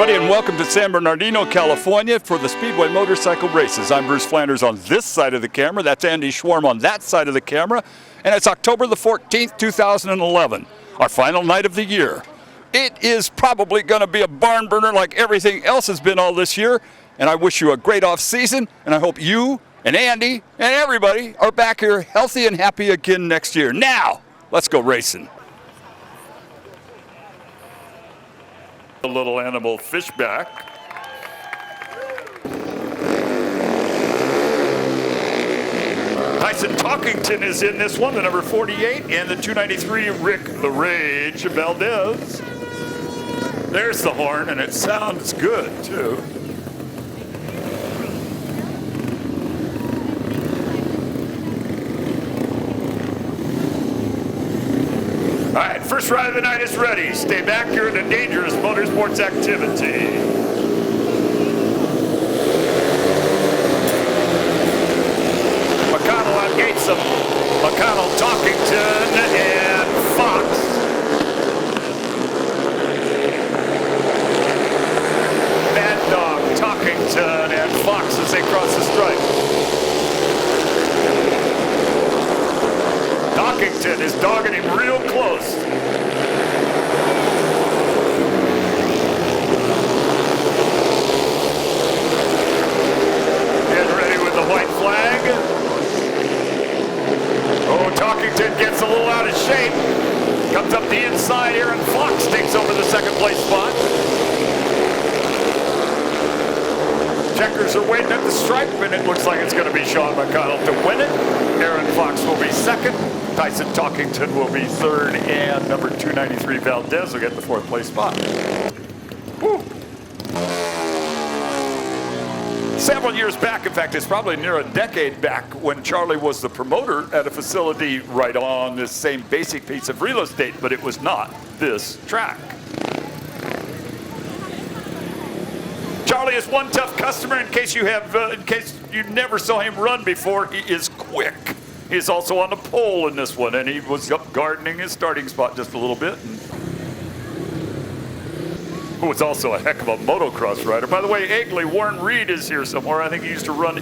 everybody, and welcome to San Bernardino, California for the Speedway Motorcycle Races. I'm Bruce Flanders on this side of the camera. That's Andy Schwarm on that side of the camera. And it's October the 14th, 2011, our final night of the year. It is probably going to be a barn burner like everything else has been all this year. And I wish you a great off season, and I hope you and Andy and everybody are back here healthy and happy again next year. Now, let's go racing. A little animal Fishback. Tyson Talkington is in this one, the number 48, and the 293 Rick the Rage Valdez. There's the horn, and it sounds good too. All right, first ride of the night is ready. Stay back, you're in a dangerous motorsports activity. McConnell on Gatesum, McConnell, Talkington, and Fox. Mad Dog, Talkington, and Fox as they cross the stripe. Talkington is dogging him real close. Getting ready with the white flag. Oh, Talkington gets a little out of shape. Comes up the inside here, and Fox takes over the second place spot. Checkers are waiting at the stripe, and it looks like it's going to be Sean McConnell to win it. Aaron Fox will be second. Tyson Talkington will be third, and number 293 Valdez will get the fourth place spot. Woo. Several years back, in fact, it's probably near a decade back, when Charlie was the promoter at a facility right on this same basic piece of real estate, but it was not this track. Charlie is one tough customer. In case you never saw him run before, he is quick. He's also on the pole in this one, and he was up gardening his starting spot just a little bit. Who was also a heck of a motocross rider. By the way, Egley, Warren Reed is here somewhere. I think he used to run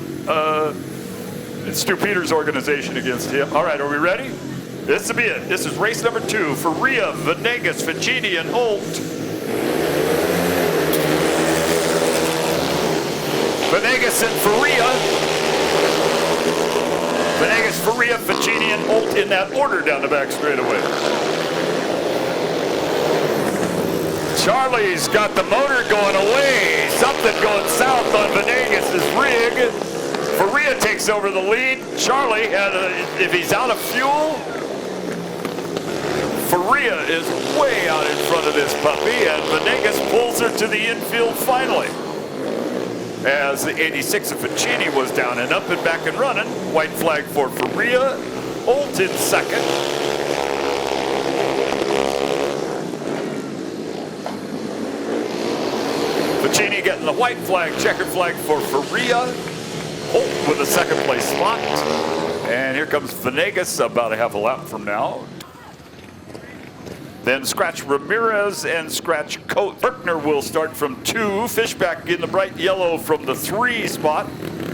Stu Peters' organization against him. All right, are we ready? This will be it. This is race number 2 for Faria, Venegas, Ficini, and Holt. Venegas and Faria. Venegas, Faria, Ficini, and Holt in that order down the back straightaway. Charlie's got the motor going away. Something going south on Venegas' rig. Faria takes over the lead. Charlie, if he's out of fuel, Faria is way out in front of this puppy, and Venegas pulls her to the infield finally. As the 86 of Ficini was down and up and back and running. White flag for Faria. Holt in second. Ficini getting the white flag, checkered flag for Faria. Holt with a second place spot. And here comes Venegas about a half a lap from now. Then Scratch Ramirez and Scratch Herkner will start from 2. Fishback in the bright yellow from the 3 spot.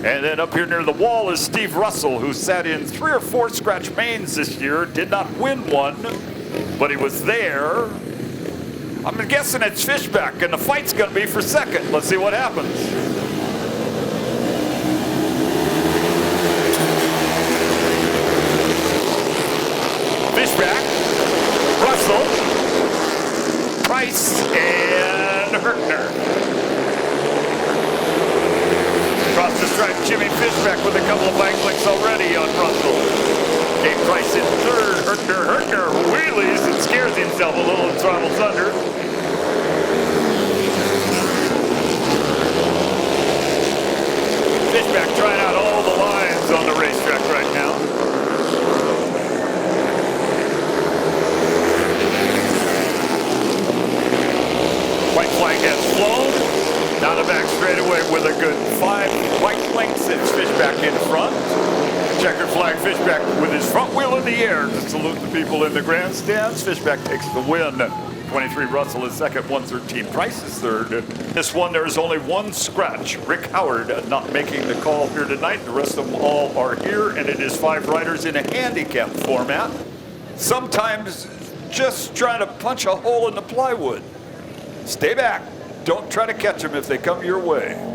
And then up here near the wall is Steve Russell, who sat in 3 or 4 Scratch mains this year. Did not win one, but he was there. I'm guessing it's Fishback, and the fight's going to be for second. Let's see what happens. Fishback, Russell, Price, and Herkner. Across the stripe, Jimmy Fishback with a couple of bike flicks already on Russell. Dave Price in third. Herkner wheelies and scares himself a little and throttles under. Fishback trying out all the lines on the racetrack right now. White flag has flown. Down the back straightaway with a good 5 white lengths. It's Fishback in front. Checkered flag, Fishback with his front wheel in the air to salute the people in the grandstands. Fishback takes the win. 23 Russell is second, 113 Price is third. This one, there's only one scratch. Rick Howard not making the call here tonight. The rest of them all are here, and it is 5 riders in a handicap format. Sometimes just trying to punch a hole in the plywood. Stay back. Don't try to catch them if they come your way.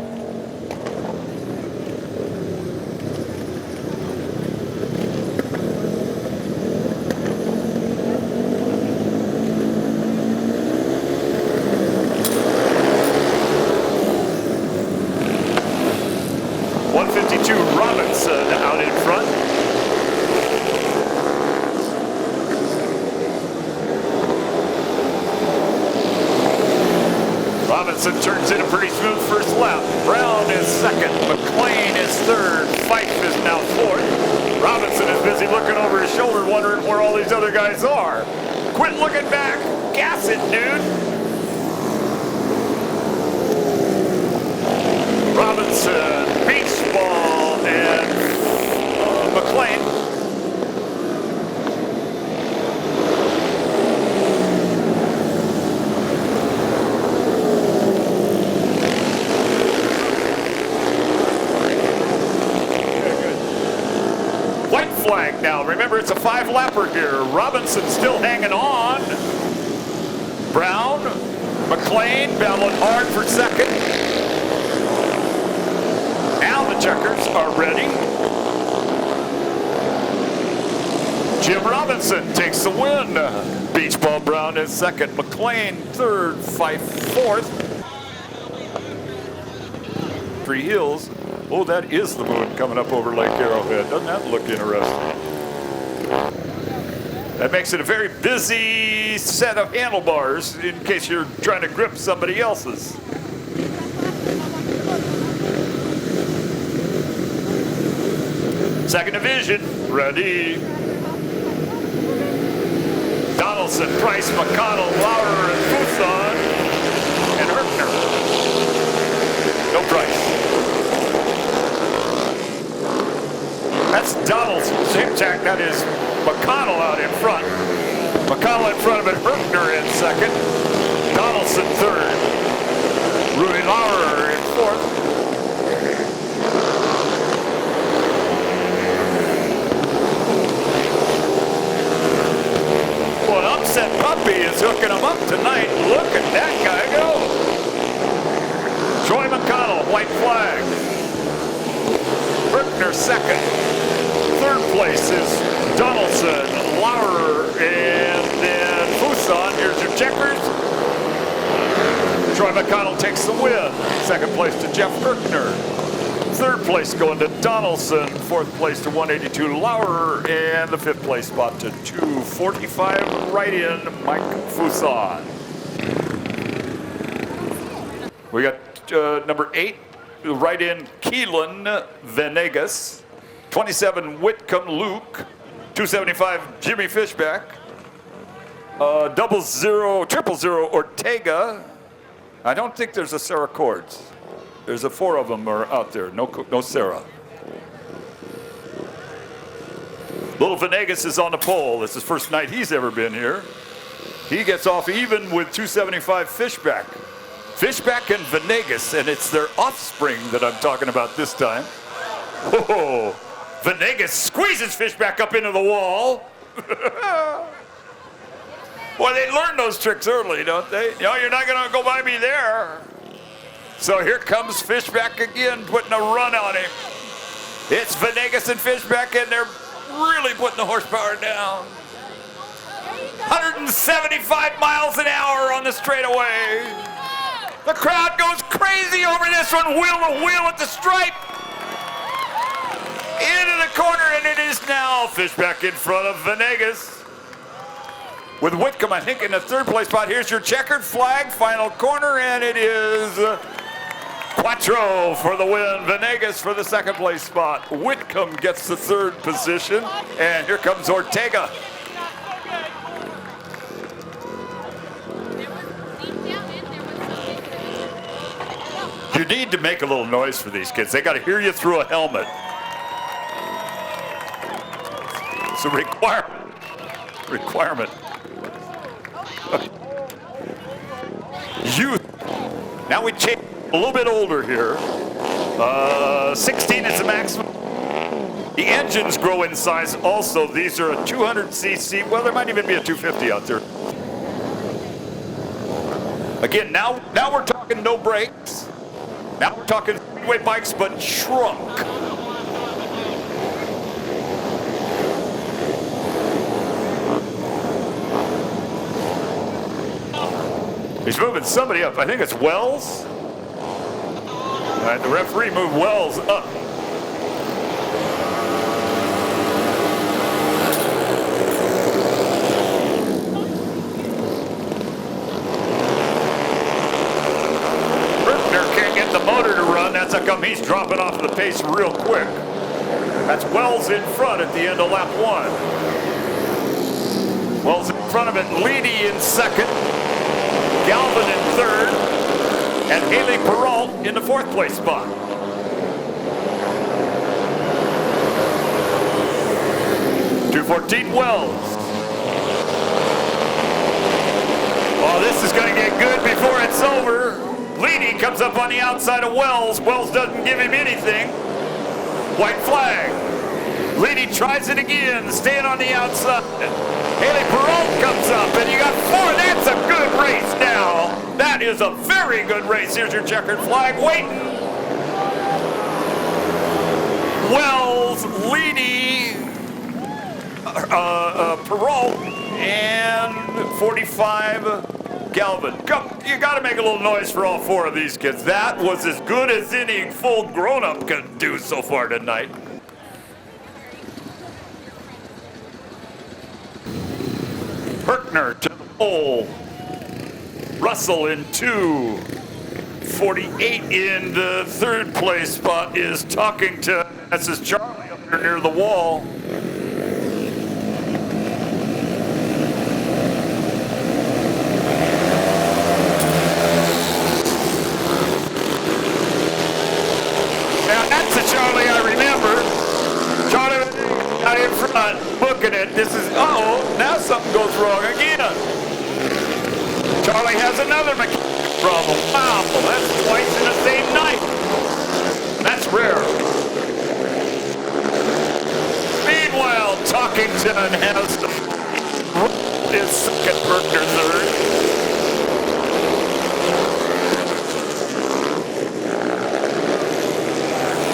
Robinson out in front. Robinson turns in a pretty smooth first lap. Brown is second. McClain is third. Fife is now fourth. Robinson is busy looking over his shoulder wondering where all these other guys are. Quit looking back. Gas it, dude. Robinson, beach ball, and McClain. White flag now. Remember, it's a 5-lapper here. Robinson still hanging on. Brown, McClain battling hard for second. Now the checkers are ready. Jim Robinson takes the win. Beach Ball Brown is second. McClain third. Fife fourth. Three Hills. Oh, that is the moon coming up over Lake Arrowhead. Doesn't that look interesting? That makes it a very busy set of handlebars in case you're trying to grip somebody else's. Second division, ready. Donaldson, Price, McConnell, Laurer, and Fuson, and Herkner. No Price. That's Donaldson. Same tack, that is McConnell out in front. McConnell in front of it, Herkner in second. Donaldson third. Rudy Laurer in fourth. Well, an upset puppy is hooking him up tonight. Look at that guy go. Troy McConnell, white flag. Herkner second. Third place is Donaldson, Laurer, and then Fuson. Here's your checkers. Troy McConnell takes the win. Second place to Geoff Herkner. Third place going to Donaldson. Fourth place to 182 Laurer. And the fifth place spot to 245 right in Mike Fuson. We got number 8 right in Keelan Venegas. 27 Whitcomb Luke. 275 Jimmy Fishback. 000 Ortega. I don't think there's a Sarah Cords. There's 4 of them are out there. No Sarah. Little Venegas is on the pole. It's his first night he's ever been here. He gets off even with 275 Fishback. Fishback and Venegas, and it's their offspring that I'm talking about this time. Oh, Venegas squeezes Fishback up into the wall. Boy, they learn those tricks early, don't they? You know, you're not going to go by me there. So here comes Fishback again, putting a run on him. It's Venegas and Fishback, and they're really putting the horsepower down. 175 miles an hour on the straightaway. The crowd goes crazy over this one, wheel to wheel at the stripe. Into the corner, and it is now Fishback in front of Venegas. With Whitcomb, I think, in the third place spot. Here's your checkered flag, final corner, and it is Quattro for the win. Venegas for the second place spot. Whitcomb gets the third position, and here comes Ortega. You need to make a little noise for these kids. They got to hear you through a helmet. It's a requirement. Youth. Now we change a little bit older here. 16 is the maximum. The engines grow in size also. These are a 200cc. Well, there might even be a 250 out there. Again, now we're talking no brakes. Now we're talking speedway bikes, but shrunk. He's moving somebody up. I think it's Wells. All right, the referee moved Wells up. Herkner can't get the motor to run. That's how come he's dropping off the pace real quick. That's Wells in front at the end of lap 1. Wells in front of it. Leedy in second. Galvin in third, and Hayley Perrault in the 4th place spot. .214 Wells. Oh, this is going to get good before it's over. Leedy comes up on the outside of Wells. Wells doesn't give him anything. White flag. Leedy tries it again, staying on the outside. Hayley Perrault comes up, and you got 4. That's a good race now. That is a very good race. Here's your checkered flag waiting. Wells, Leedy, Perrault, and 45 Galvin. Come, you got to make a little noise for all 4 of these kids. That was as good as any full grown-up can do so far tonight. Herkner to the pole. Russell in 2. 48 in the 3rd place spot is Talkington. That's his Charlie up there near the wall. Now that's the Charlie I remember. Charlie out in front, booking it. This is, uh-oh, now something goes wrong again. Charlie has another mechanical problem. Wow, that's twice in the same night. That's rare. Meanwhile, Talkington has his second, Herkner third.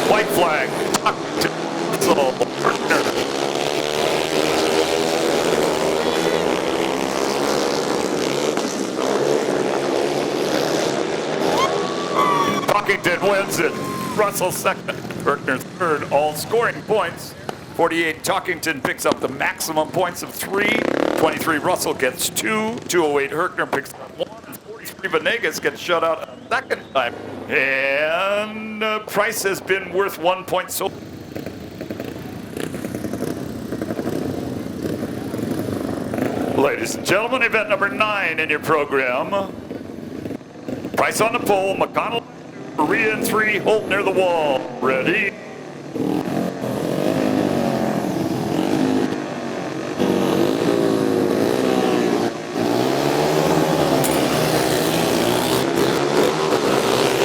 White flag, Talkington, Herkner. Talkington wins it. Russell second, Herkner third, all scoring points. 48 Talkington picks up the maximum points of 3. 23 Russell gets 2. 208 Herkner picks up 1. 43 Venegas gets shut out a second time. And Price has been worth 1 point so. Ladies and gentlemen, event number 9 in your program. Price on the pole, McConnell, Faria in 3, Holt near the wall. Ready?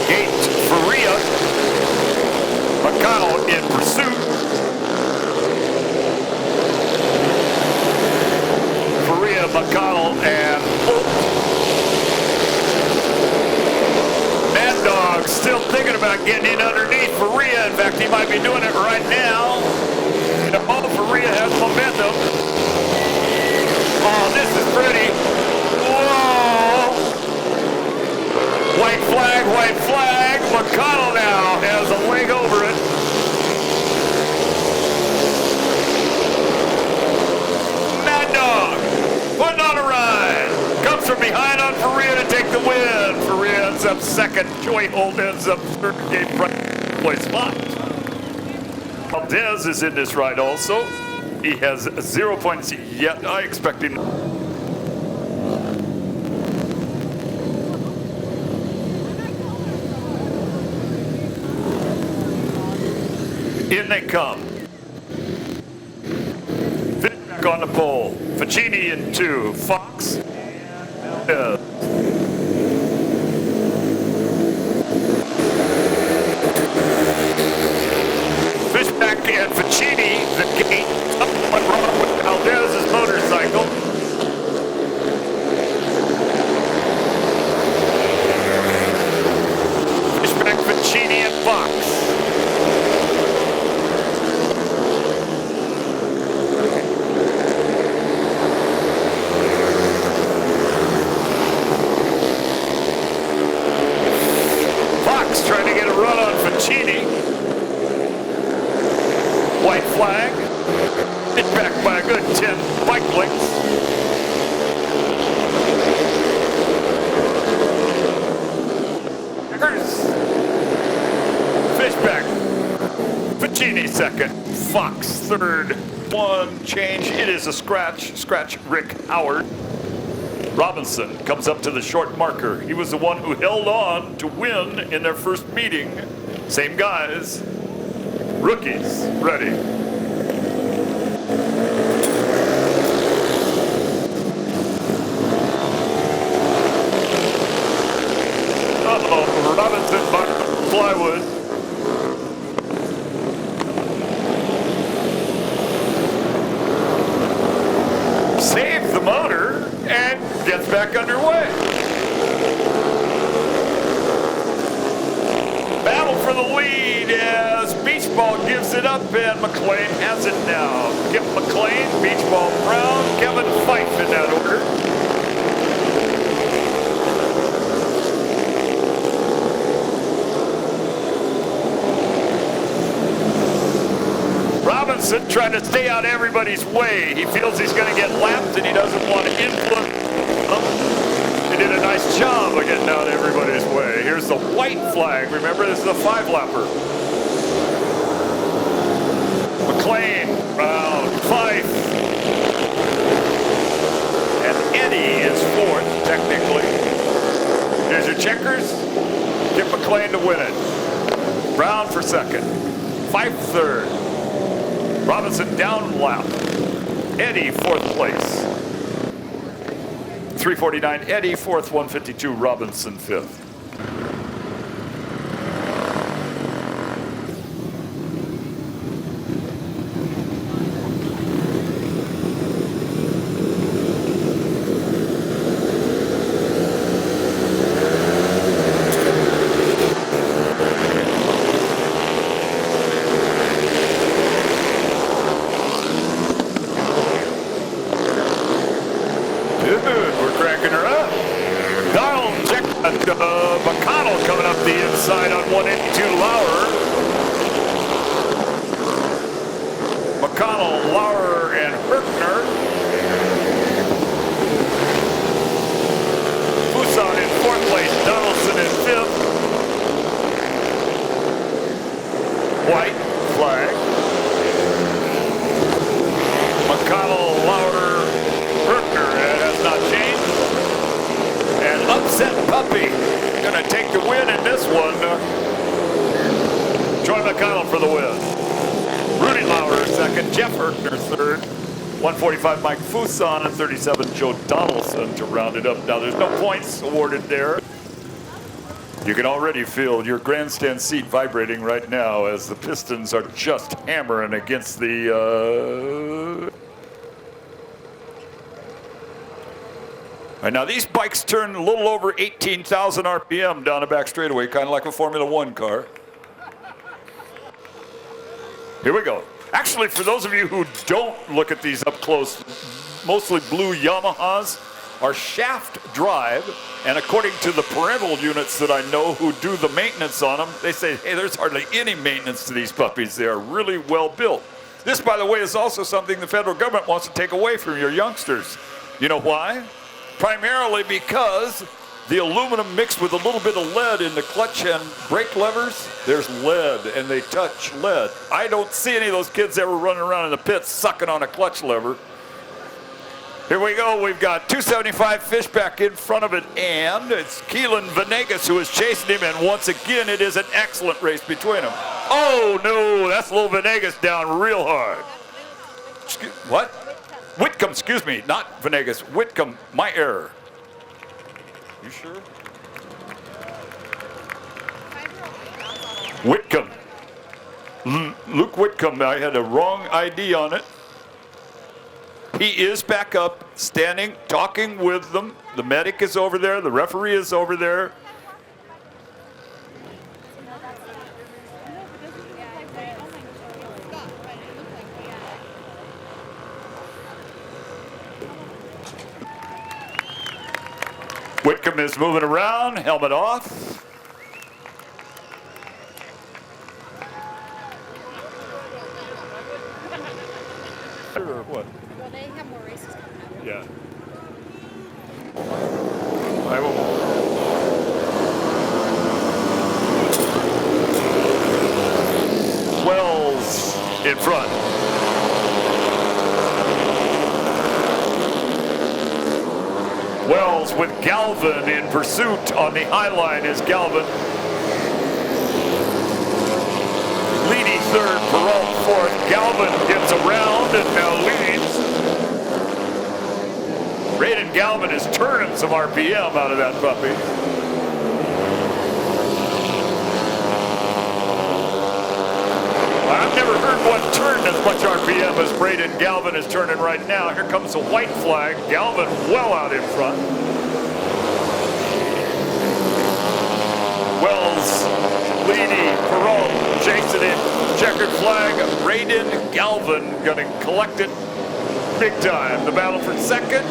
Gate, Faria, McConnell in pursuit. Faria, McConnell, and Holt. Still thinking about getting in underneath Faria. In fact, he might be doing it right now. Oh, Faria has momentum. Oh, this is pretty. Whoa! White flag, white flag. McConnell now has a leg over it. Mad Dog putting on a ride. Comes from behind on Faria to take the win. Faria ends up second. Joey Holt ends up third. Game place spot. Valdez is in this ride also. He has 0 points yet. I expect him. In they come. back on the pole. Ficini in 2. Fox. Fishback and Ficini, the gate. Went wrong with Valdez's motorcycle. Fishback, Ficini, and Fox. Trying to get a run on Ficini. White flag. Hit back by a good 10 bike lengths. Fishback. Ficini second. Fox third. One change. It is a scratch. Scratch Rick Howard. Robinson comes up to the short marker. He was the one who held on to win in their first meeting. Same guys. Rookies ready. Uh-oh, Robinson by plywood. Saved the motor and gets back underway. Battle for the lead as Beach Ball gives it up and McClain has it now. Kip McClain, Beach Ball Brown, Kevin Fife in that order. Robinson trying to stay out everybody's way. He feels he's going to get lapped and he doesn't want to influence. He did a nice job of getting out everybody's way. Here's the white flag. Remember, this is a 5-lapper. McClain, Brown, Fife. And Eddy is 4th, technically. Here's your checkers. Kip McClain to win it. Brown for 2nd. Fife 3rd. Robinson down lap. Eddy 4th place. 349 Eddy, 4th, 152 Robinson, 5th. McConnell coming up the inside on 182 Laurer. McConnell, Laurer, and Herkner. Fuson in 4th place, Donaldson in 5th. White flag. McConnell, Laurer, Herkner, that has not changed. And Upset Puppy gonna take the win in this one. Troy McConnell for the win. Rudy Laurer 2nd, Geoff Herkner 3rd, 145 Mike Fuson, and 37 Joe Donaldson to round it up. Now there's no points awarded there. You can already feel your grandstand seat vibrating right now as the Pistons are just hammering against the And now these bikes turn a little over 18,000 RPM down the back straightaway, kind of like a Formula One car. Here we go. Actually, for those of you who don't look at these up close, mostly blue Yamahas are shaft drive, and according to the parental units that I know who do the maintenance on them, they say, hey, there's hardly any maintenance to these puppies. They are really well built. This, by the way, is also something the federal government wants to take away from your youngsters. You know why? Primarily because the aluminum mixed with a little bit of lead in the clutch and brake levers, there's lead and they touch lead. I don't see any of those kids ever running around in the pits sucking on a clutch lever. Here we go, we've got 275 Fishback in front of it, and it's Keelan Venegas who is chasing him, and once again it is an excellent race between them. Oh no, that's little Venegas down real hard. What? Whitcomb, excuse me, not Venegas. Whitcomb, my error. You sure? Whitcomb. Luke Whitcomb, I had a wrong ID on it. He is back up, standing, talking with them. The medic is over there. The referee is over there. Whitcomb is moving around, helmet off. Or what? Well, they have more races coming up. Yeah. I will. Wells in front. Wells with Galvin in pursuit. On the high line is Galvin. Leedy third, Perrault fourth. Galvin gets around and now leads. Braydan Galvin is turning some RPM out of that puppy. I've never heard one turn as much RPM as Braydan Galvin is turning right now. Here comes the white flag. Galvin well out in front. Wells, Leedy, Perrault, shakes it in. Checkered flag. Braydan Galvin gonna collect it big time. The battle for second.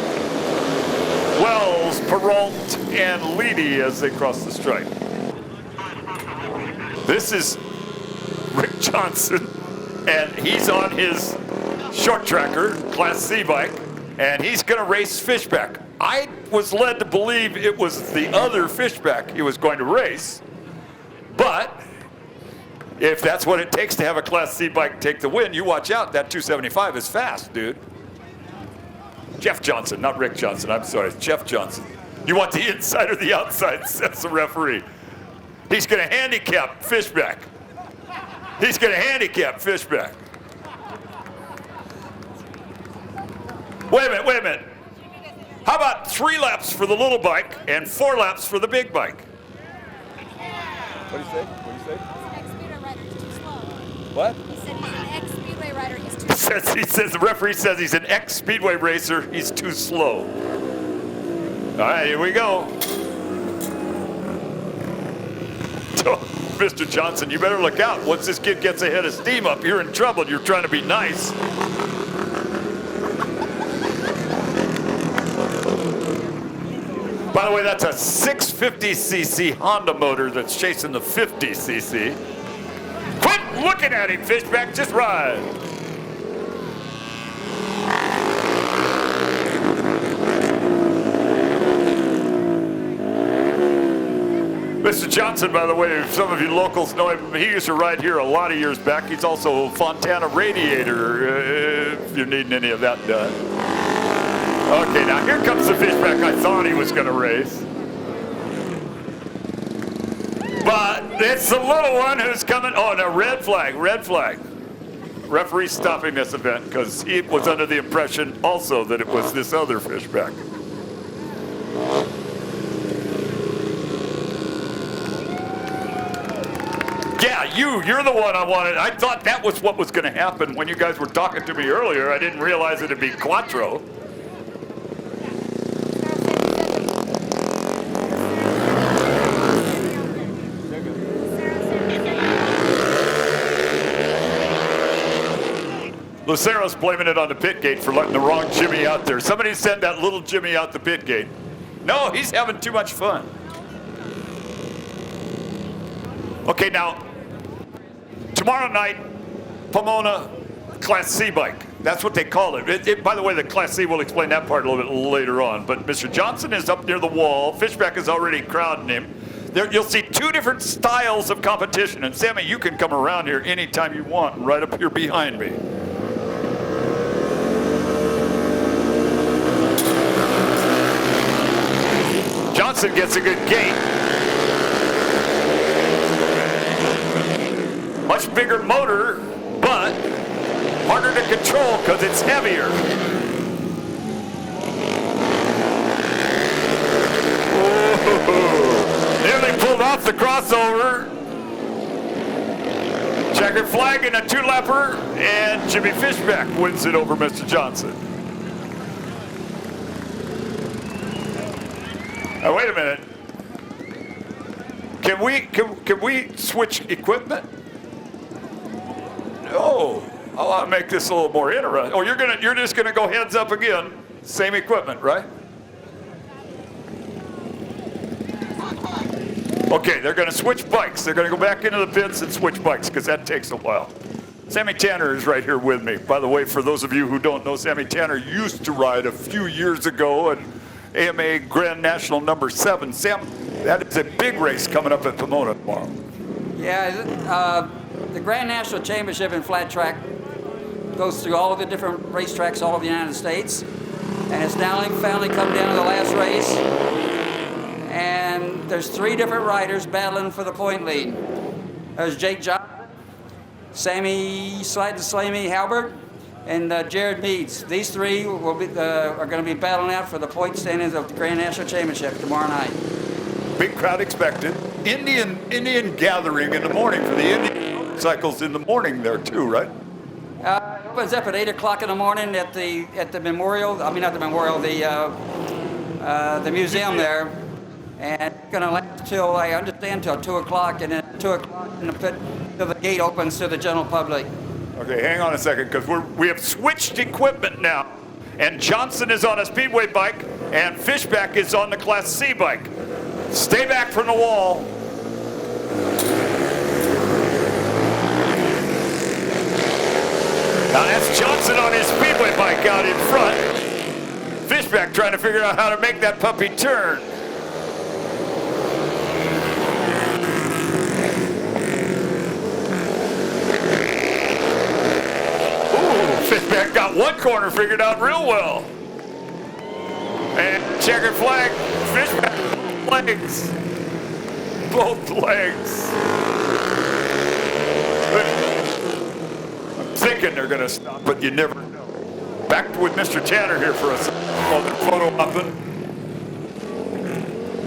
Wells, Perrault, and Leedy as they cross the stripe. This is Rick Johnson, and he's on his short tracker, Class C bike, and he's gonna race Fishback. I was led to believe it was the other Fishback he was going to race, but if that's what it takes to have a Class C bike take the win, you watch out, that 275 is fast, dude. Geoff Johnson, not Rick Johnson, I'm sorry, it's Geoff Johnson. You want the inside or the outside, says the referee. He's gonna handicap Fishback. He's going to handicap Fishback. Wait a minute. How about 3 laps for the little bike and 4 laps for the big bike? What do you say? What? He said he's an ex-speedway rider. He's too slow. He says the referee says he's an ex-speedway racer. He's too slow. All right, here we go. Mr. Johnson, you better look out. Once this kid gets a head of steam up, you're in trouble. You're trying to be nice. By the way, that's a 650cc Honda motor that's chasing the 50cc. Quit looking at him, Fishback. Just ride. Mr. Johnson, by the way, if some of you locals know him, he used to ride here a lot of years back. He's also a Fontana radiator, if you're needing any of that done. Okay, now here comes the Fishback I thought he was going to race. But it's the little one who's coming. Oh, no, red flag. Referee stopping this event because he was under the impression also that it was this other Fishback. Yeah, you're the one I wanted. I thought that was what was going to happen when you guys were talking to me earlier. I didn't realize it'd be Quattro. Lucero's blaming it on the pit gate for letting the wrong Jimmy out there. Somebody send that little Jimmy out the pit gate. No, he's having too much fun. Okay, now, tomorrow night, Pomona Class C bike. That's what they call it. By the way, the Class C, we'll explain that part a little bit later on. But Mr. Johnson is up near the wall. Fishback is already crowding him. There, you'll see 2 different styles of competition. And Sammy, you can come around here anytime you want, right up here behind me. Johnson gets a good gate. Much bigger motor, but harder to control because it's heavier. pulled off the crossover. Checkered flag and a two-lapper, and Jimmy Fishback wins it over Mr. Johnson. Now, wait a minute. Can we switch equipment? No. I want to make this a little more interesting. Oh, you're just gonna go heads up again. Same equipment, right? Okay, they're gonna switch bikes. They're gonna go back into the pits and switch bikes because that takes a while. Sammy Tanner is right here with me. By the way, for those of you who don't know, Sammy Tanner used to ride a few years ago in AMA Grand National number 7. Sam, that is a big race coming up at Pomona tomorrow. Yeah, the Grand National Championship in flat track goes through all of the different racetracks all over the United States, and it's now finally come down to the last race. And there's 3 different riders battling for the point lead. There's Jake Johnson, Sammy Slide to Slammy Halbert, and Jared Meads. These 3 will be, are going to be battling out for the point standings of the Grand National Championship tomorrow night. Big crowd expected. Indian gathering in the morning for the Indian cycles in the morning there too, right? It opens up at 8 o'clock in the morning at the memorial. I mean, not the memorial, the museum there. And it's going to last till, I understand, till 2 o'clock, and then 2 o'clock in the pit till the gate opens to the general public. Okay, hang on a second, because we have switched equipment now. And Johnson is on a speedway bike, and Fishback is on the Class C bike. Stay back from the wall. Now that's Johnson on his speedway bike out in front. Fishback trying to figure out how to make that puppy turn. Fishback got one corner figured out real well. And checkered flag, Fishback, legs. Both legs. I'm thinking they're going to stop, but you never know. Back with Mr. Tanner here for us. Photo open.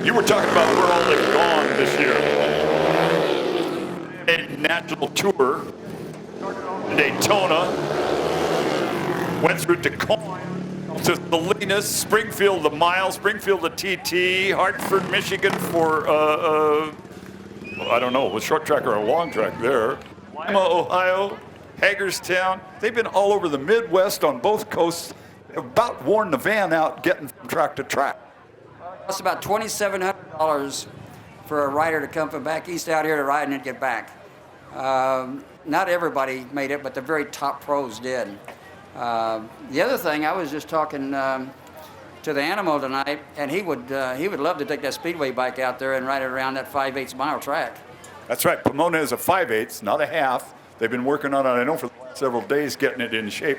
You were talking about where all they've gone this year. A national tour, Daytona. Went through Tacoma to Salinas, Springfield the mile, Springfield the TT, Hartford, Michigan for, I don't know, a short track or a long track there. Lima, Ohio, Hagerstown. They've been all over the Midwest on both coasts. They've about worn the van out getting from track to track. It's about $2,700 for a rider to come from back east out here to ride and then get back. Not everybody made it, but the very top pros did. The other thing, I was just talking to the animal tonight, and he would love to take that speedway bike out there and ride it around that 5/8 mile track. That's right. Pomona is a 5/8, not a half. They've been working on it, I know, for the last several days, getting it in shape.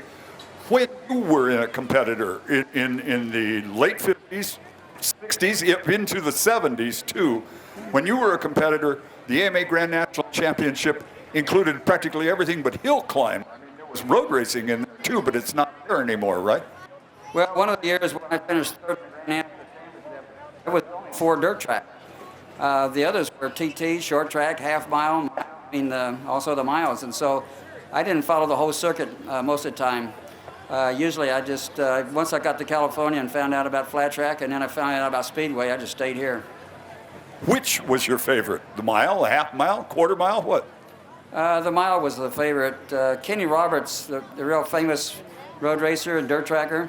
When you were a competitor in the late 50s, 60s, into the 70s too, when you were a competitor, the AMA Grand National Championship included practically everything but hill climb. Road racing in there too, but it's not there anymore, right? Well, one of the years when I finished third, it was 4 dirt tracks. The others were TT, short track, half mile, also the miles. And so I didn't follow the whole circuit most of the time. Usually I just, once I got to California and found out about flat track, and then I found out about speedway, I just stayed here. Which was your favorite? The mile, a half mile, quarter mile, what? The mile was the favorite. Kenny Roberts, the real famous road racer and dirt tracker,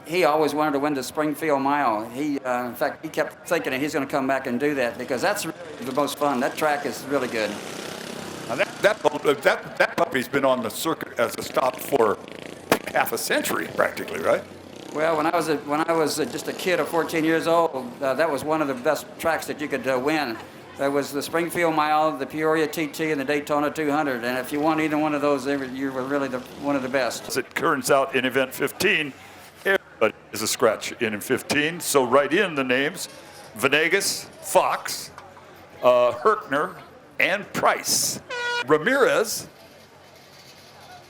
he always wanted to win the Springfield mile. In fact, he kept thinking that he's going to come back and do that because that's really the most fun. That track is really good. Now that puppy's been on the circuit as a stop for half a century, practically, right? Well, when I was just a kid of 14 years old, that was one of the best tracks that you could win. There was the Springfield Mile, the Peoria TT, and the Daytona 200. And if you won either one of those, you were really one of the best. As it turns out, in event 15, everybody is a scratch in 15. So write in the names: Venegas, Fox, Herkner, and Price. Ramirez,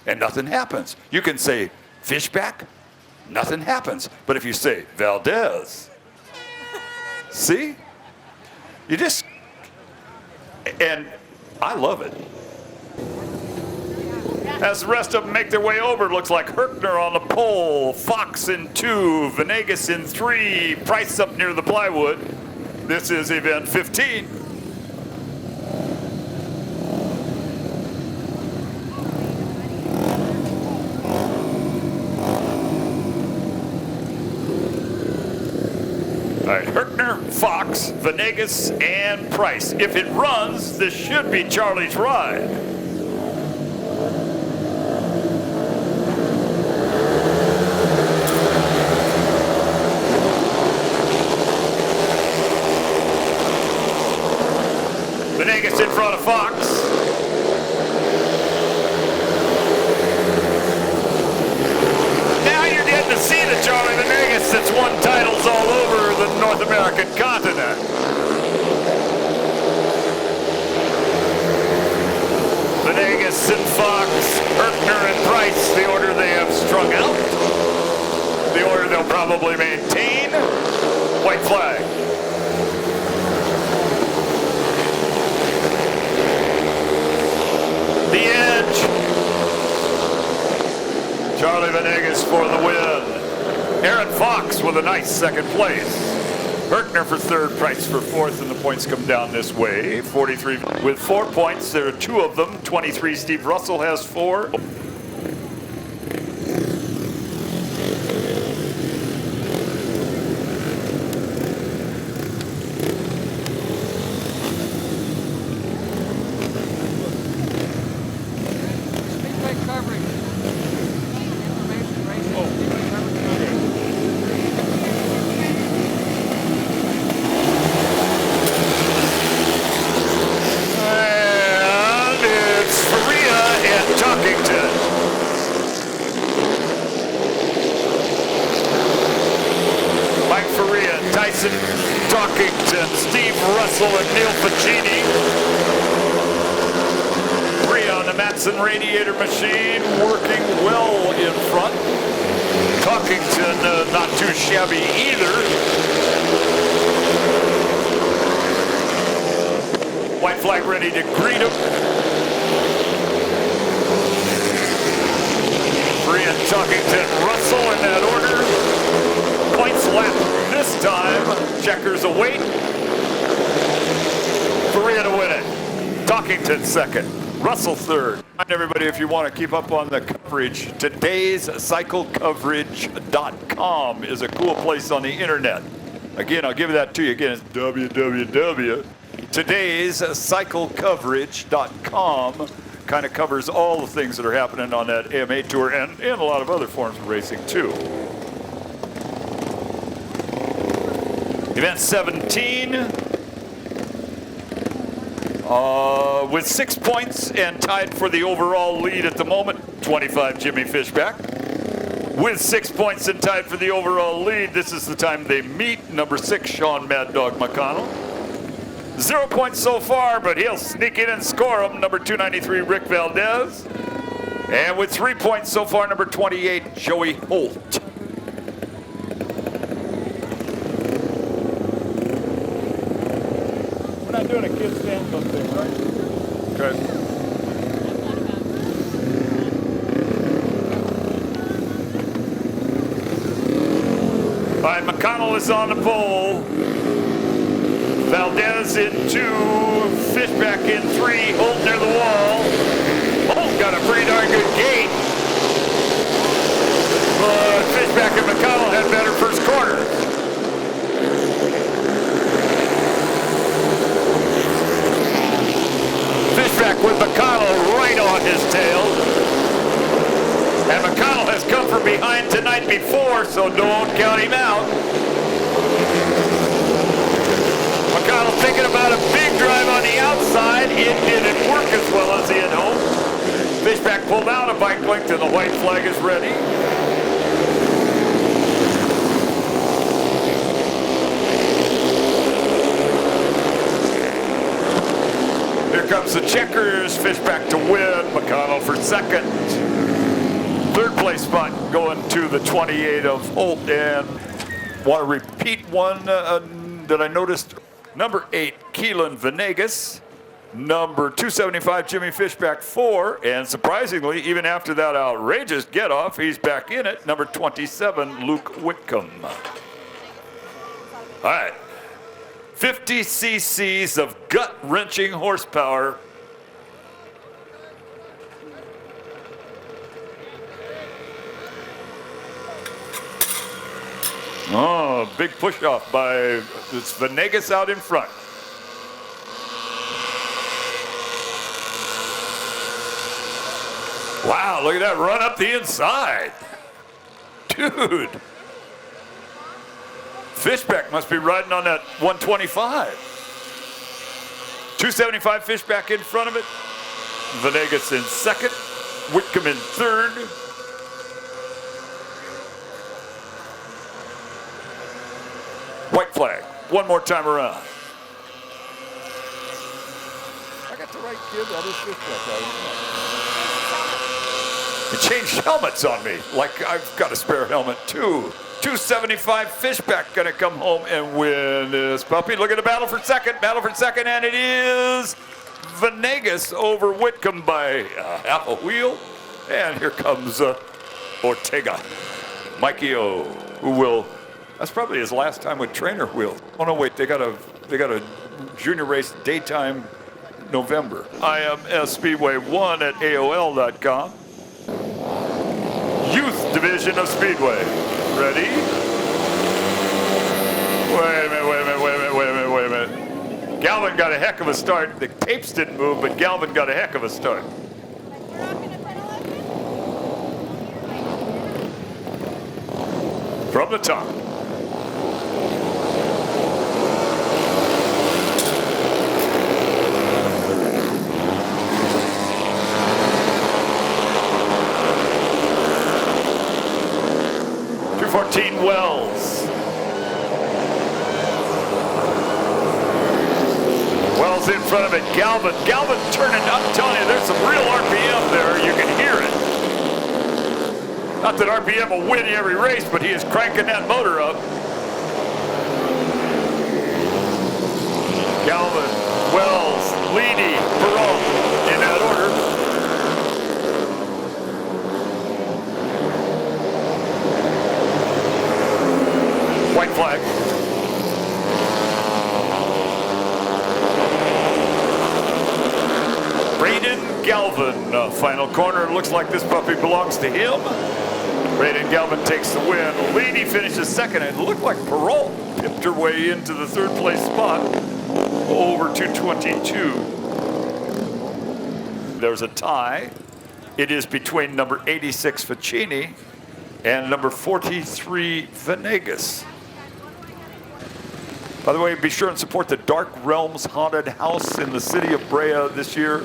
and nothing happens. You can say Fishback, nothing happens. But if you say Valdez, see? You just, and I love it. As the rest of them make their way over, it looks like Herkner on the pole, Fox in 2, Venegas in 3, Price up near the plywood. This is event 15. All right, Herkner, Fox, Venegas, and Price. If it runs, this should be Charlie's ride. Venegas in front of Fox. Now you're getting to see the Charlie Venegas that's won titles all over the North American continent. Venegas and Fox, Herkner and Price, the order they have strung out. The order they'll probably maintain. White flag. The edge. Charlie Venegas for the win. Aaron Fox with a nice second place. Herkner for third, Price for fourth, and the points come down this way. 43 with 4 points. There are 2 of them. 23, Steve Russell has 4. Tyson Talkington, Steve Russell, and Neil Pacini. 3 on the Matson radiator machine, working well in front. Talkington not too shabby either. White flag ready to greet him. Faria, Talkington, Russell in that order. Points lap this time. Checkers await. Faria to win it. Talkington second. Russell third. And everybody, if you want to keep up on the coverage, today'scyclecoverage.com is a cool place on the internet. Again, I'll give that to you. Again, it's www.today'scyclecoverage.com. Kind of covers all the things that are happening on that AMA tour and a lot of other forms of racing too. Event 17, with 6 points and tied for the overall lead at the moment, 25 Jimmy Fishback. With 6 points and tied for the overall lead, this is the time they meet. Number 6, Sean Mad Dog McConnell. 0 points so far, but he'll sneak in and score them. Number 293, Rick Valdez. And with 3 points so far, number 28, Joey Holt. We're not doing a kids stand up thing, right? Okay. All right, McConnell is on the pole. Valdez in 2, Fishback in 3, Holt near the wall. Holt got a pretty darn good gate. But Fishback and McConnell had better first quarter. Fishback with McConnell right on his tail. And McConnell has come from behind tonight before, so don't count him out. McConnell thinking about a big drive on the outside. It didn't work as well as he had hoped. Fishback pulled out a bike length and the white flag is ready. Here comes the checkers. Fishback to win. McConnell for second. Third place spot going to the 28 of Holt. And want to repeat one that I noticed Number 8, Keelan Venegas. Number 275, Jimmy Fishback IV. And surprisingly, even after that outrageous get-off, he's back in it. Number 27, Luke Whitcomb. All right. 50 cc's of gut-wrenching horsepower. Oh, big push-off by it's Venegas out in front. Wow, look at that run up the inside. Dude. Fishback must be riding on that 125. 275 Fishback in front of it. Venegas in second. Whitcomb in third. White flag. One more time around. I got the right kid. That is Fishback. He changed helmets on me. Like I've got a spare helmet too. 275 Fishback gonna come home and win this puppy. Look at the battle for second, and it is Venegas over Whitcomb by half a wheel. And here comes Ortega. Mikey O, who will, that's probably his last time with trainer wheel. Oh no, wait, they got a junior race daytime November. IMS Speedway 1 at AOL.com. Youth division of Speedway. Ready? Wait a minute. Galvin got a heck of a start. The tapes didn't move, but Galvin got a heck of a start. From the top. Wells. Wells in front of it. Galvin turning. I'm telling you, there's some real RPM there. You can hear it. Not that RPM will win every race, but he is cranking that motor up. Galvin, Wells, Leedy, Perrault in that order. White flag. Braydan Galvin, final corner. Looks like this puppy belongs to him. Braydan Galvin takes the win. Leedy finishes second. It looked like Perrault pipped her way into the third place spot over 222. There's a tie. It is between number 86 Ficini and number 43 Venegas. By the way, be sure and support the Dark Realms Haunted House in the city of Brea this year,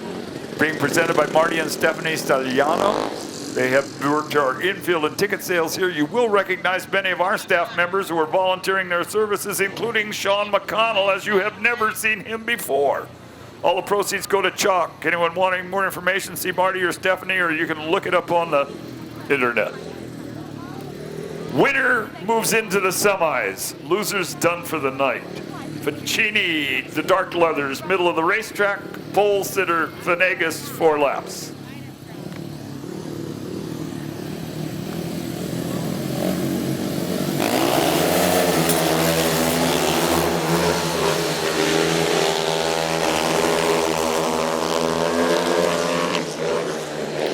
being presented by Marty and Stephanie Stagliano. They have worked our infield and ticket sales here. You will recognize many of our staff members who are volunteering their services, including Sean McConnell, as you have never seen him before. All the proceeds go to Chalk. Anyone wanting more information, see Marty or Stephanie, or you can look it up on the internet. Winner moves into the semis. Losers done for the night. Ficini, the dark leathers, middle of the racetrack. Pole sitter, Venegas, 4 laps.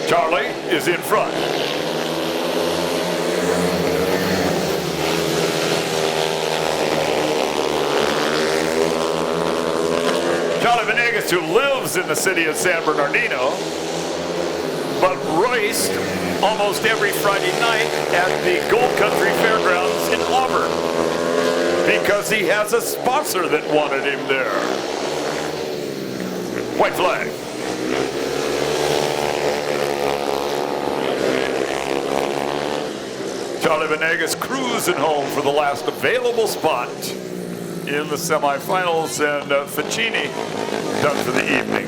Charlie is in front. Charlie Venegas, who lives in the city of San Bernardino, but raced almost every Friday night at the Gold Country Fairgrounds in Auburn because he has a sponsor that wanted him there. White flag. Charlie Venegas cruising home for the last available spot in the semifinals, and Ficini, done for the evening,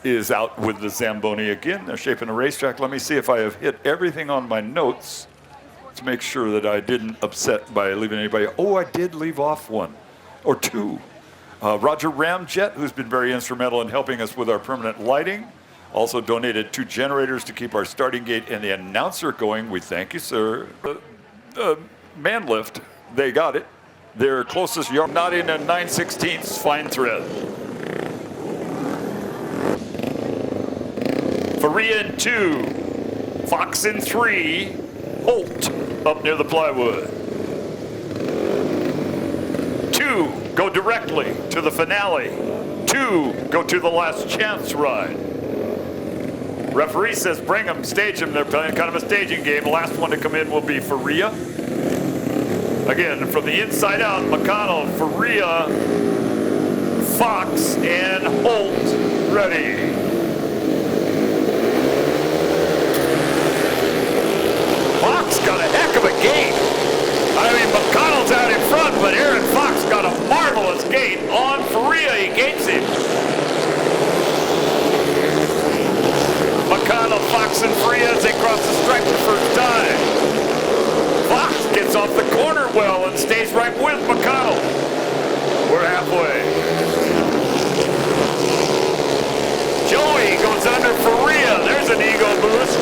is out with the Zamboni again. They're shaping a racetrack. Let me see if I have hit everything on my notes to make sure that I didn't upset by leaving anybody. Oh, I did leave off one or two. Roger Ramjet, who's been very instrumental in helping us with our permanent lighting, also donated 2 generators to keep our starting gate and the announcer going. We thank you, sir. Man lift, they got it. Their closest yard, not in a 9/16 fine thread. Faria in 2, Fox in 3, Holt up near the plywood. 2 go directly to the finale. 2 go to the last chance ride. Referee says bring them, stage them. They're playing kind of a staging game. The last one to come in will be Faria. Again, from the inside out, McConnell, Faria, Fox, and Holt ready. Fox got a heck of a gate. I mean, McConnell's out in front, but Aaron Fox got a marvelous gate on Faria. He gates him. McConnell, Fox, and Faria as they cross the stripe the first time. Fox gets off the corner well and stays right with McConnell. We're halfway. Joey goes under Faria. There's an ego boost.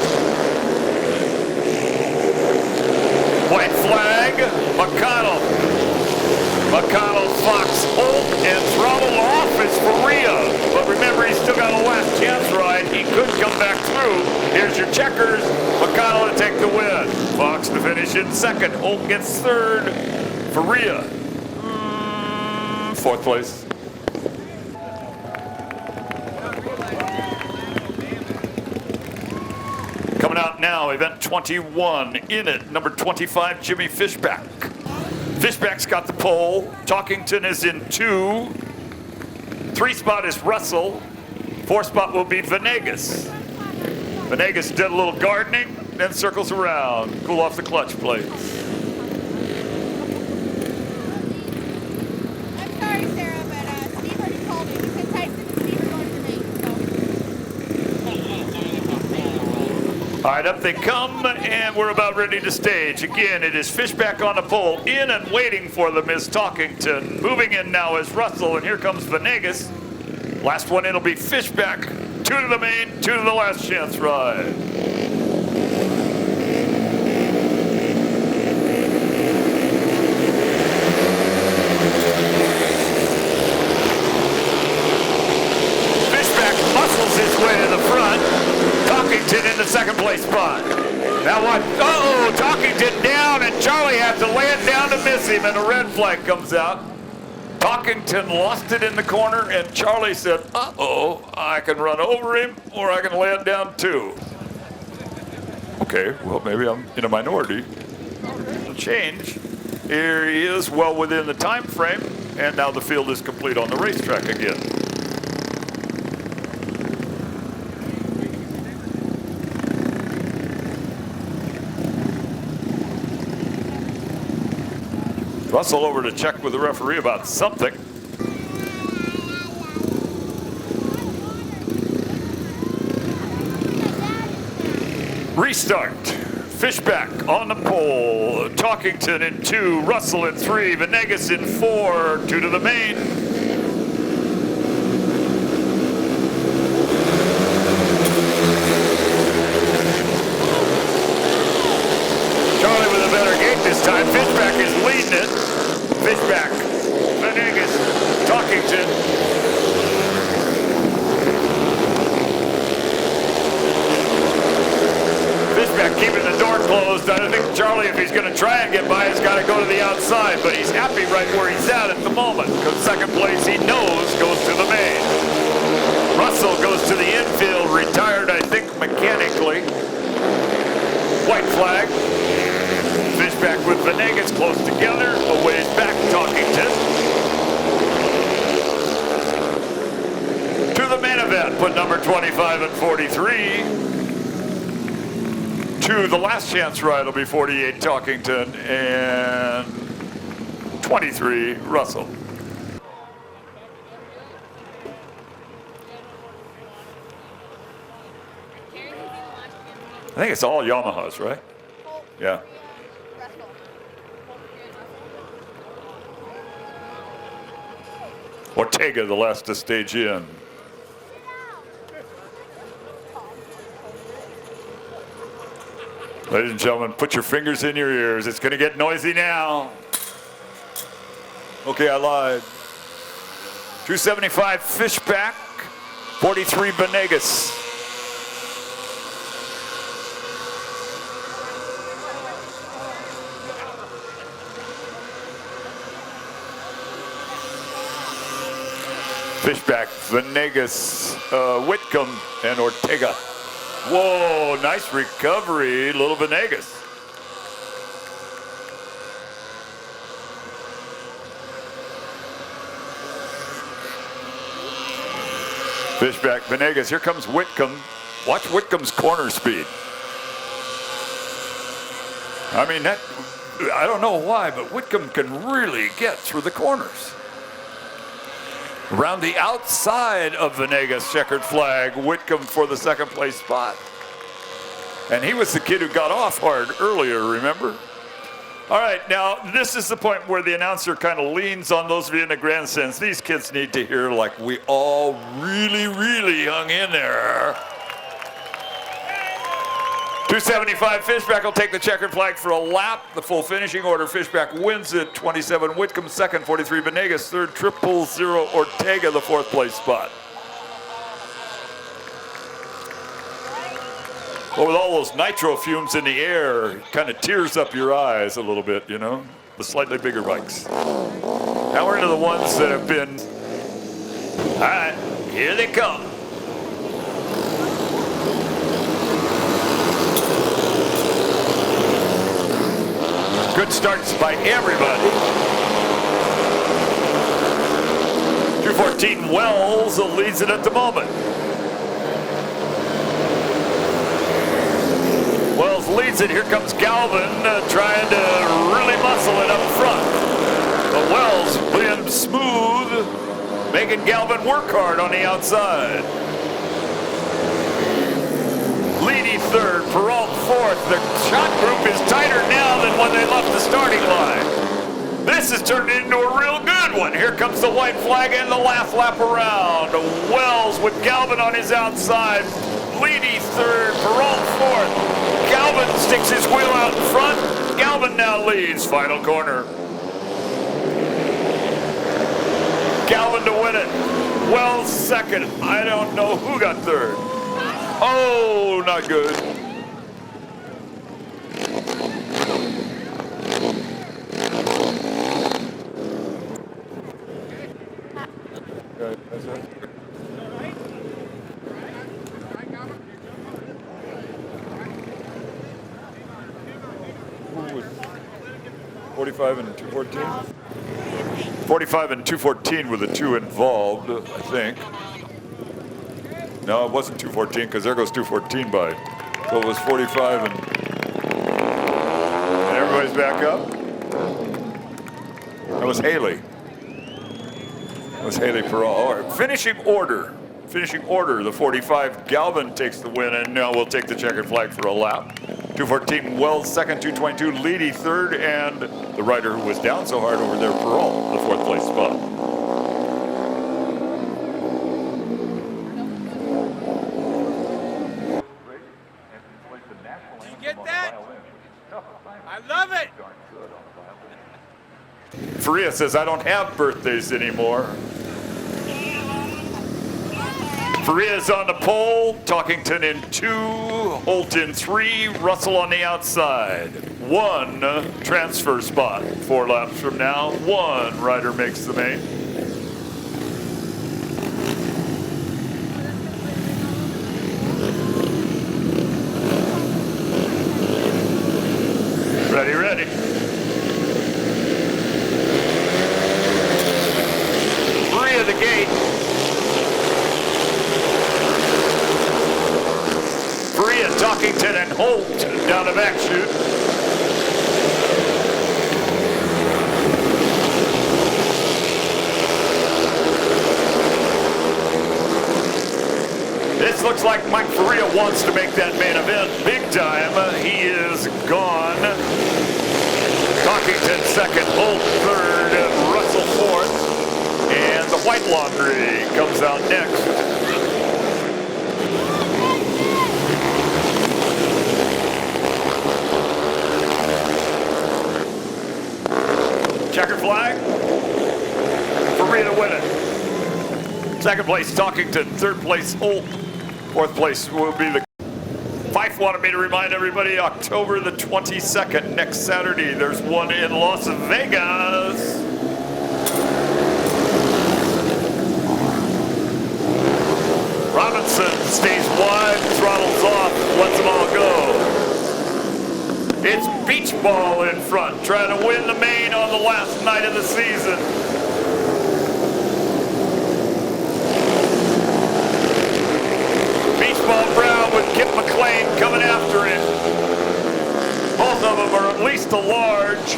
White flag, McConnell. McConnell, Fox, Holt, and throttle off is Faria. But remember, he's still got a last chance ride. He could come back through. Here's your checkers. McConnell to take the win. Fox to finish in second. Holt gets third. Faria, 4th place. Coming out now, event 21. In it, number 25, Jimmy Fishback. Fishback's got the pole. Talkington is in 2. 3 spot is Russell. 4 spot will be Venegas. Venegas did a little gardening, then circles around. Cool off the clutch plates. I'm sorry, Sarah, but Steve already called me. He said Tyson and Steve are going for me. All right, up they come, and we're about ready to stage. Again, it is Fishback on the pole. In and waiting for them is Talkington. Moving in now is Russell, and here comes Venegas. Last one in will be Fishback. 2 to the main, 2 to the last chance ride. Fishback muscles his way to the front. Talkington in the 2nd place spot. Now what? Uh-oh, Talkington down, and Charlie has to lay it down to miss him, and a red flag comes out. Talkington lost it in the corner, and Charlie said, uh-oh, I can run over him, or I can lay it down too. Okay, well, maybe I'm in a minority. It'll change. Here he is, well within the time frame, and now the field is complete on the racetrack again. Russell over to check with the referee about something. Restart. Fishback on the pole. Talkington in 2. Russell in 3. Venegas in 4. 2 to the main. Charlie with a better gate this time. Fishback is leading it. Fishback, Venegas, Talkington. Fishback keeping the door closed. I think Charlie, if he's going to try and get by, has got to go to the outside. But he's happy right where he's at the moment, because 2nd place, he knows, goes to the main. Russell goes to the infield, retired, I think, mechanically. White flag. Fishback with Venegas close together. A ways back, Talkington. To the main event, put number 25 and 43. To the last chance ride will be 48, Talkington, and 23, Russell. I think it's all Yamahas, right? Yeah. Ortega, the last to stage in. Ladies and gentlemen, put your fingers in your ears. It's going to get noisy now. Okay, I lied. 275 Fishback, 43 Venegas. Fishback, Venegas, Whitcomb, and Ortega. Whoa, nice recovery, little Venegas. Fishback, Venegas, here comes Whitcomb. Watch Whitcomb's corner speed. I mean, I don't know why, but Whitcomb can really get through the corners. Around the outside of Venegas, checkered flag, Whitcomb for the second place spot. And he was the kid who got off hard earlier, remember? All right, now this is the point where the announcer kind of leans on those of you in the grandstands. These kids need to hear like we all really, really hung in there. 275 Fishback will take the checkered flag for a lap. The full finishing order, Fishback wins it. 27 Whitcomb second, 43 Venegas third, 000 Ortega the fourth place spot. Well, with all those nitro fumes in the air, it kind of tears up your eyes a little bit, you know, the slightly bigger bikes. Now we're into the ones that have been, all right, here they come. Good starts by everybody. 214 Wells leads it at the moment. Wells leads it. Here comes Galvin trying to really muscle it up front. But Wells being smooth, making Galvin work hard on the outside. Leedy third, Perrault fourth. The shot group is tighter now than when they left the starting line. This has turned into a real good one. Here comes the white flag and the last lap around. Wells with Galvin on his outside. Leedy third, Perrault fourth. Galvin sticks his wheel out in front. Galvin now leads. Final corner. Galvin to win it. Wells second. I don't know who got third. Oh, not good. Who was 45 and 214? 45 and 214 were the two involved, I think. No, it wasn't 214 because there goes 214 by. So it was 45 and everybody's back up. That was Hayley. That was Hayley Perrault. All right, finishing order. Finishing order, the 45, Galvin takes the win, and now we'll take the checkered flag for a lap. 214, Wells second, 222, Leedy third, and the rider who was down so hard over there, Perrault, the fourth place spot. Faria says, I don't have birthdays anymore. Faria's on the pole, Talkington in 2, Holt in 3, Russell on the outside. 1 transfer spot. 4 laps from now, 1 rider makes the main. Ready, ready. Faria the gate. Faria, Talkington, and Holt down the back chute. This looks like Mike Faria wants to make that main event big time. He is gone. Talkington second, Holt third, Russell fourth. And the white White Laundry comes out next. Checker flag. Faria to win it. Second place, Talkington. Third place, Holt. Fourth place will be the... Fife wanted me to remind everybody, October the 22nd, next Saturday, there's one in Las Vegas. Robinson stays wide, throttles off, lets them all go. It's beach ball in front, trying to win the main on the last night of the season. Beach ball Brown with Kip McClain coming after him. Both of them are at least a large.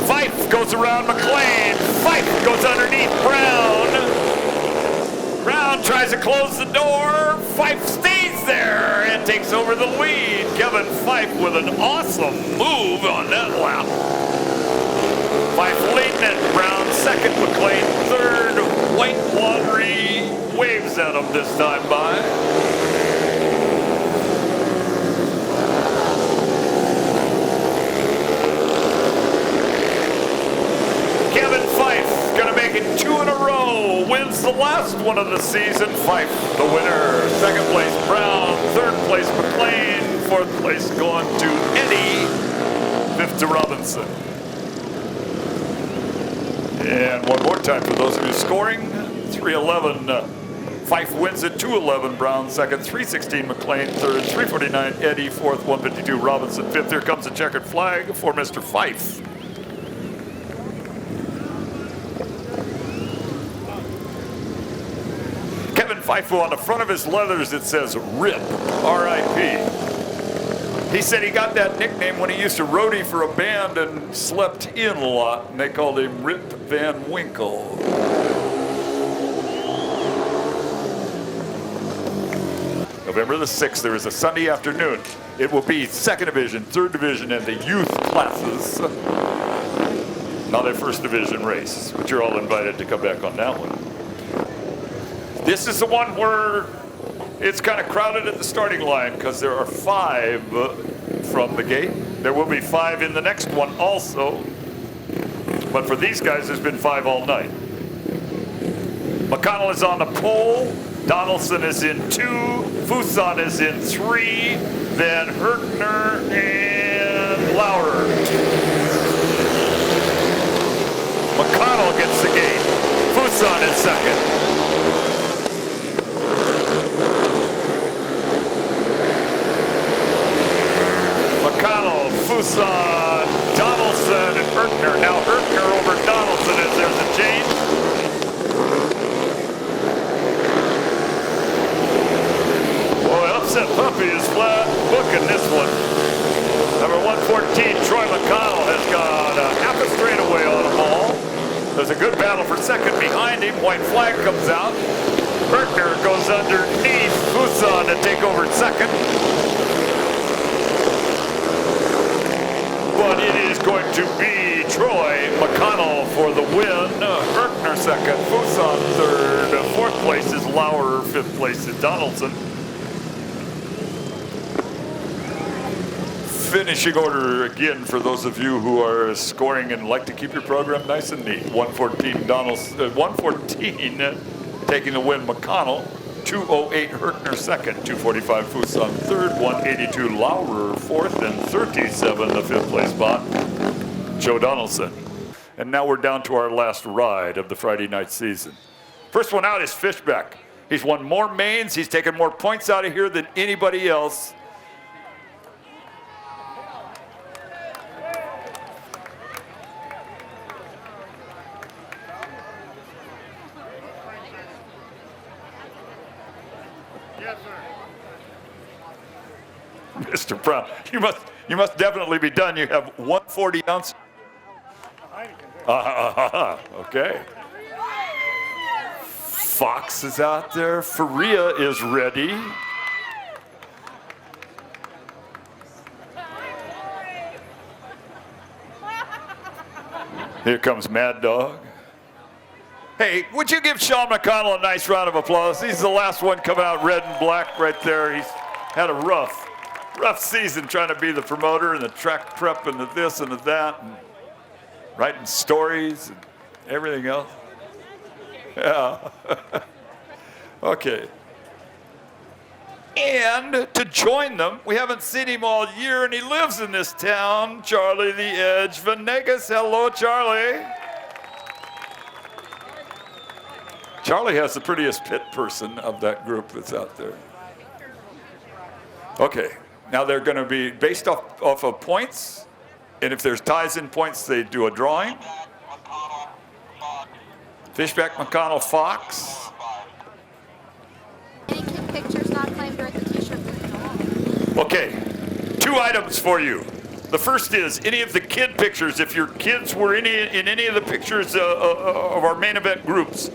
Fife goes around McClain. Fife goes underneath Brown. Brown tries to close the door. Fife stays there and takes over the lead. Kevin Fife with an awesome move on that lap. Fife leading it. Brown second, McClain third. White Laundry waves at him this time by. Kevin Fife gonna make it 2 in a row. Wins the last one of the season. Fife the winner. Second place Brown. Third place McClain. Fourth place going to Eddy. Fifth to Robinson. And one more time for those of you scoring. 311. Fife wins it. 211 Brown second. 316 McClain third. 349 Eddy fourth. 152 Robinson fifth. Here comes the checkered flag for Mr. Fife. Kevin Fife, on the front of his leathers it says RIP, R-I-P. He said he got that nickname when he used to roadie for a band and slept in a lot, and they called him Rip Van Winkle. November the 6th, there is a Sunday afternoon. It will be second division, third division, and the youth classes. Not a first division race, but you're all invited to come back on that one. This is the one where it's kind of crowded at the starting line because there are 5 from the gate. There will be 5 in the next one also. But for these guys, there's been 5 all night. McConnell is on the pole. Donaldson is in 2. Fuson is in 3. Then Herkner and Laurer. McConnell gets the gate. Fuson in second. McConnell, Fuson, Donaldson, and Herkner. Now Herkner over Donaldson as there's a change. Boy, Upset Puppy is flat booking this one. Number 114, Troy McConnell, has got half a straightaway on the ball. There's a good battle for second behind him. White flag comes out. Herkner goes underneath Fuson to take over second. But it is going to be Troy McConnell for the win. Herkner second, Fuson third. Fourth place is Laurer. Fifth place is Donaldson. Finishing order again for those of you who are scoring and like to keep your program nice and neat. 114 Donaldson, 114 taking the win McConnell. 208 Herkner second, 245 Fuson third, 182 Laurer fourth, and 37 the fifth place spot, Joe Donaldson. And now we're down to our last ride of the Friday night season. First one out is Fishback. He's won more mains, he's taken more points out of here than anybody else. Mr. Brown, you must definitely be done. You have 140 ounce. Okay. Fox is out there. Faria is ready. Here comes Mad Dog. Hey, would you give Sean McConnell a nice round of applause? He's the last one coming out red and black right there. He's had a rough season trying to be the promoter and the track prep and the this and the that, and writing stories and everything else. Yeah. Okay. And to join them, we haven't seen him all year, and he lives in this town, Charlie the Edge Venegas. Hello, Charlie. Charlie has the prettiest pit person of that group that's out there. Okay, now they're going to be based off of points, and if there's ties in points, they do a drawing. Fishback, McConnell, Fox. Any kid pictures not claimed are at the t-shirt booth. Okay, 2 items for you. The first is any of the kid pictures, if your kids were in any of the pictures of our main event groups.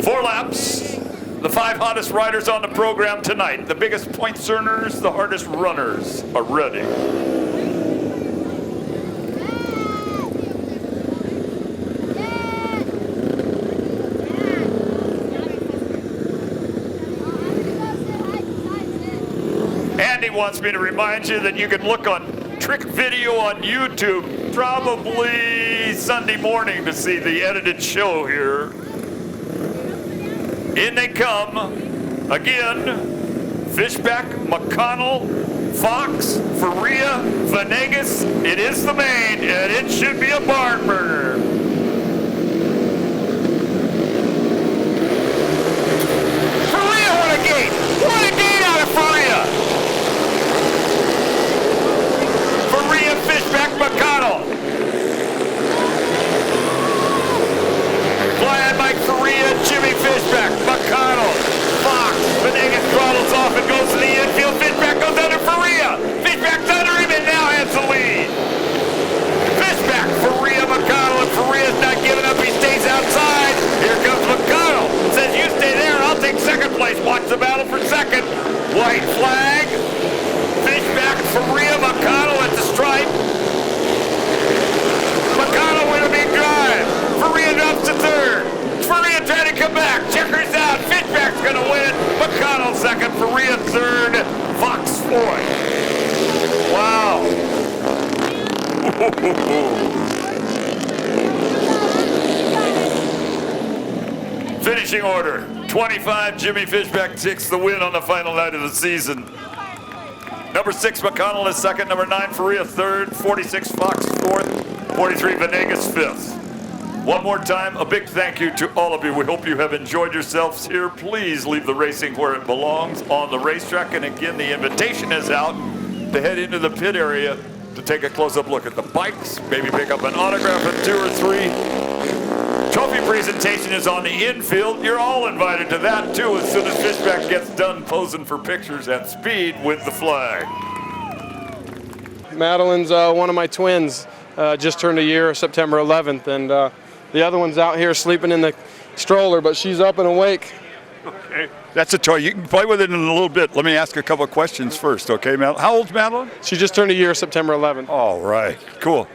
4 laps, the 5 hottest riders on the program tonight. The biggest point earners, the hardest runners are ready. Andy wants me to remind you that you can look on Trick Video on YouTube probably Sunday morning to see the edited show here. In they come. Again, Fishback, McConnell, Fox, Faria, Venegas. It is the main, and it should be a barn burner. Faria, what a gate! What a gate out of Faria! Faria, Fishback, McConnell. Flying Mike Faria, Jimmy Fishback, McConnell, Fox, Venegas throttles off and goes to the infield. Fishback goes under Faria. Fishback's under him and now has the lead. Fishback, Faria, McConnell, and Faria's not giving up. He stays outside. Here comes McConnell. Says, you stay there, I'll take second place. Watch the battle for second. White flag. Fishback, Faria, McConnell at the stripe. McConnell with a big drive. Faria drops to third. Faria trying to come back. Checkers out. Fishback's going to win. McConnell second. Faria third. Fox fourth. Wow. Finishing order. 25, Jimmy Fishback 6, the win on the final night of the season. Number 6, McConnell is second. Number 9, Faria third. 46, Fox fourth. 43, Venegas fifth. One more time, a big thank you to all of you. We hope you have enjoyed yourselves here. Please leave the racing where it belongs, on the racetrack. And again, the invitation is out to head into the pit area to take a close-up look at the bikes, maybe pick up an autograph at 2 or 3. Trophy presentation is on the infield. You're all invited to that, too, as soon as Fishback gets done posing for pictures at speed with the flag. Madeline's one of my twins. Just turned a year, September 11th, and the other one's out here sleeping in the stroller, but she's up and awake. Okay. That's a toy. You can play with it in a little bit. Let me ask a couple of questions first, okay, Madeline? How old's Madeline? She just turned a year, September 11th. All right, cool.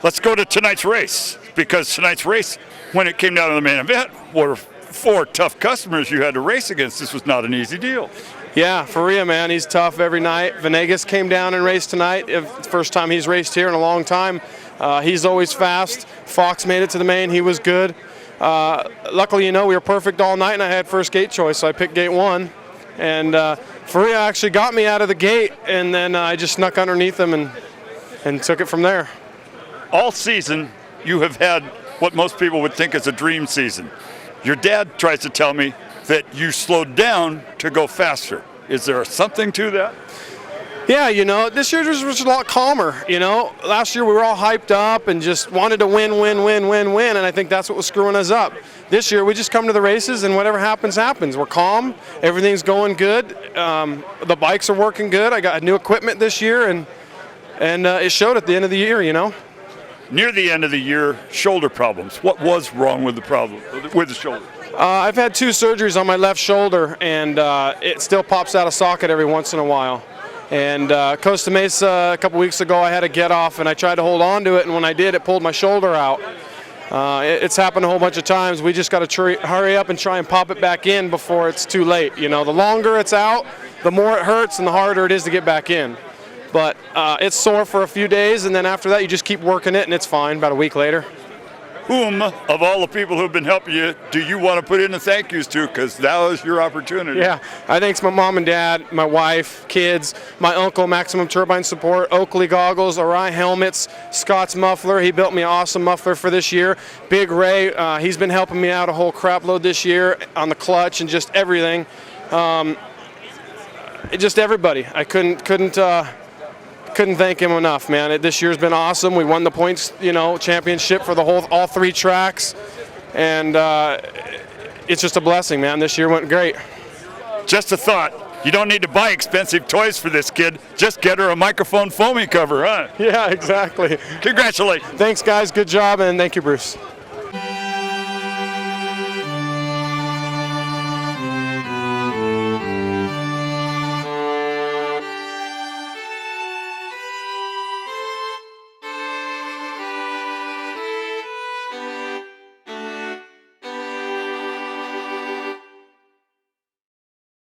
Let's go to tonight's race, because tonight's race, when it came down to the main event, were 4 tough customers you had to race against. This was not an easy deal. Yeah, Faria, man, he's tough every night. Venegas came down and raced tonight. First time he's raced here in a long time. He's always fast. Fox made it to the main. He was good. Luckily, we were perfect all night, and I had first gate choice, so I picked gate 1. And Faria actually got me out of the gate, and then I just snuck underneath him and took it from there. All season, you have had what most people would think is a dream season. Your dad tries to tell me that you slowed down to go faster. Is there something to that? Yeah, this year was a lot calmer, Last year we were all hyped up and just wanted to win, and I think that's what was screwing us up. This year we just come to the races and whatever happens, happens. We're calm, everything's going good, the bikes are working good. I got new equipment this year, and it showed at the end of the year, Near the end of the year, shoulder problems. What was wrong with the shoulder? I've had 2 surgeries on my left shoulder, and it still pops out of socket every once in a while. And Costa Mesa a couple weeks ago, I had a get off, and I tried to hold on to it, and when I did, it pulled my shoulder out. It's happened a whole bunch of times. We just got to hurry up and try and pop it back in before it's too late. You know, the longer it's out, the more it hurts and the harder it is to get back in. But it's sore for a few days, and then after that, you just keep working it, and it's fine about a week later. Whom, of all the people who've been helping you, do you want to put in the thank yous to? Because that was your opportunity. Yeah, I thanks my mom and dad, my wife, kids, my uncle, Maximum Turbine Support, Oakley Goggles, Orion Helmets, Scott's Muffler. He built me an awesome muffler for this year. Big Ray, he's been helping me out a whole crap load this year on the clutch and just everything. Just everybody. I couldn't thank him enough, man. This year's been awesome. We won the points, championship for all 3 tracks, and it's just a blessing, man. This year went great. Just a thought. You don't need to buy expensive toys for this kid. Just get her a microphone foaming cover, huh? Yeah, exactly. Congratulations. Thanks, guys. Good job, and thank you, Bruce.